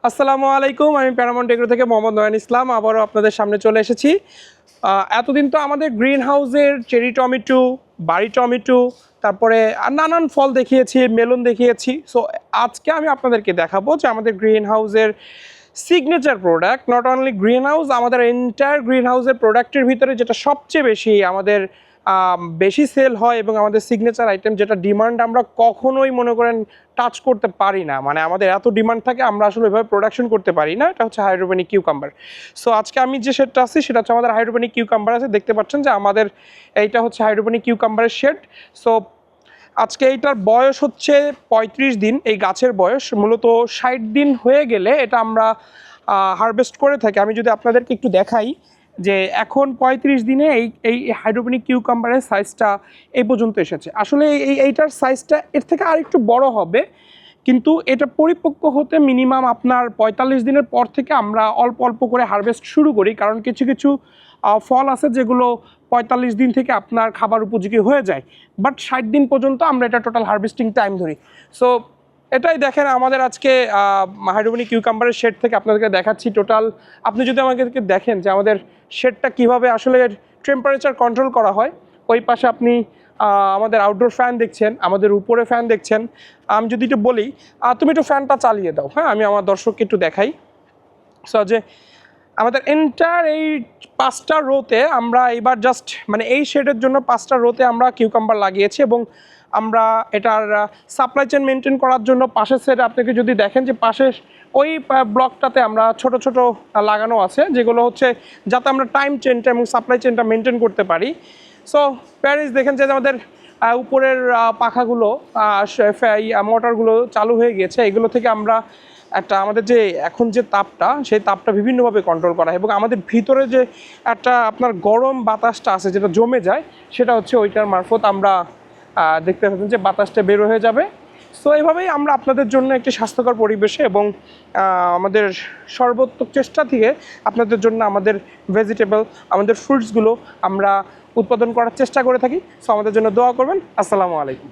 আসসালামু আলাইকুম, আমি প্যারামাউন্ট এগ্রো থেকে মোহাম্মদ নয়ন ইসলাম আবারও আপনাদের সামনে চলে এসেছি। এতদিন তো আমাদের গ্রিন হাউসের চেরি টমেটো, বাড়ি টমেটো, তারপরে নানান ফল দেখিয়েছি, মেলন দেখিয়েছি। সো আজকে আমি আপনাদেরকে দেখাবো যে আমাদের গ্রিন হাউসের signature product, not only green house, আমাদের এন্টায়ার গ্রিন হাউসের প্রোডাক্টের ভিতরে যেটা সবচেয়ে বেশি সেল হয় এবং আমাদের সিগনেচার আইটেম যেটা ডিমান্ড আমরা কখনোই মনে করেন টাচ করতে পারি না, মানে আমাদের এত ডিমান্ড থাকে আমরা আসলে ওইভাবে প্রোডাকশন করতে পারি না, এটা হচ্ছে হাইড্রোপনিক কিউকাম্বার। সো আজকে আমি যে শেডটা আছি সেটা হচ্ছে আমাদের হাইড্রোপনিক কিউকাম্বার আছে। দেখতে পাচ্ছেন যে আমাদের এইটা হচ্ছে হাইড্রোপনিক কিউকাম্বারের শেড। সো আজকে এইটার বয়স হচ্ছে 35 দিন। এই গাছের বয়স মূলত 60 দিন হয়ে গেলে এটা আমরা হারভেস্ট করে থাকি। আমি যদি আপনাদেরকে একটু দেখাই যে এখন 35 দিনে এই হাইড্রোপনিক কিউকাম্বারের সাইজটা এই পর্যন্ত এসেছে। আসলে এইটার সাইজটা এর থেকে আর একটু বড় হবে, কিন্তু এটা পরিপক্ক হতে মিনিমাম আপনার 45 দিনের পর থেকে আমরা অল্প অল্প করে হারভেস্ট শুরু করি, কারণ কিছু কিছু ফল আছে যেগুলো 45 দিন থেকে আপনার খাবার উপযোগী হয়ে যায়, বাট 60 দিন পর্যন্ত আমরা এটা টোটাল হারভেস্টিং টাইম ধরি। সো এটাই দেখেন আমাদের আজকে হাইড্রোপনিক কিউকাম্বারের শেড থেকে আপনাদেরকে দেখাচ্ছি। টোটাল আপনি যদি আমাদেরকে দেখেন যে আমাদের শেডটা কীভাবে আসলে টেম্পারেচার কন্ট্রোল করা হয়, ওই পাশে আপনি আমাদের আউটডোর ফ্যান দেখছেন, আমাদের উপরে ফ্যান দেখছেন। আমি যদি একটু বলি, তুমি একটু ফ্যানটা চালিয়ে দাও, হ্যাঁ, আমি আমার দর্শককে একটু দেখাই। সো যে আমাদের এন্টায়ার এই 5টা রোতে আমরা এইবার জাস্ট মানে এই শেডের জন্য 5টা রোতে আমরা কিউকাম্বার লাগিয়েছি, এবং আমরা এটার সাপ্লাই চেন মেনটেন করার জন্য পাশের সেটে আপনাকে যদি দেখেন যে পাশের ওই ব্লকটাতে আমরা ছোট ছোট লাগানো আছে, যেগুলো হচ্ছে যাতে আমরা টাইম চেনটা এবং সাপ্লাই চেনটা মেনটেন করতে পারি। সো প্যারিস দেখেন যে আমাদের উপরের পাখাগুলো মোটরগুলো চালু হয়ে গিয়েছে। এগুলো থেকে আমরা একটা আমাদের যে এখন যে তাপটা, সেই তাপটা বিভিন্নভাবে কন্ট্রোল করা হয়, এবং আমাদের ভিতরে যে একটা আপনার গরম বাতাসটা আছে যেটা জমে যায়, সেটা হচ্ছে ওইটার মারফত আমরা দেখতে পাচ্ছেন যে বাতাসটা বের হয়ে যাবে। সো এইভাবেই আমরা আপনাদের জন্য একটি স্বাস্থ্যকর পরিবেশে এবং আমাদের সর্বোত্তম চেষ্টা থেকে আপনাদের জন্য আমাদের ভেজিটেবল, আমাদের ফ্রুটসগুলো আমরা উৎপাদন করার চেষ্টা করে থাকি। সো আমাদের জন্য দোয়া করবেন। আসসালামু আলাইকুম।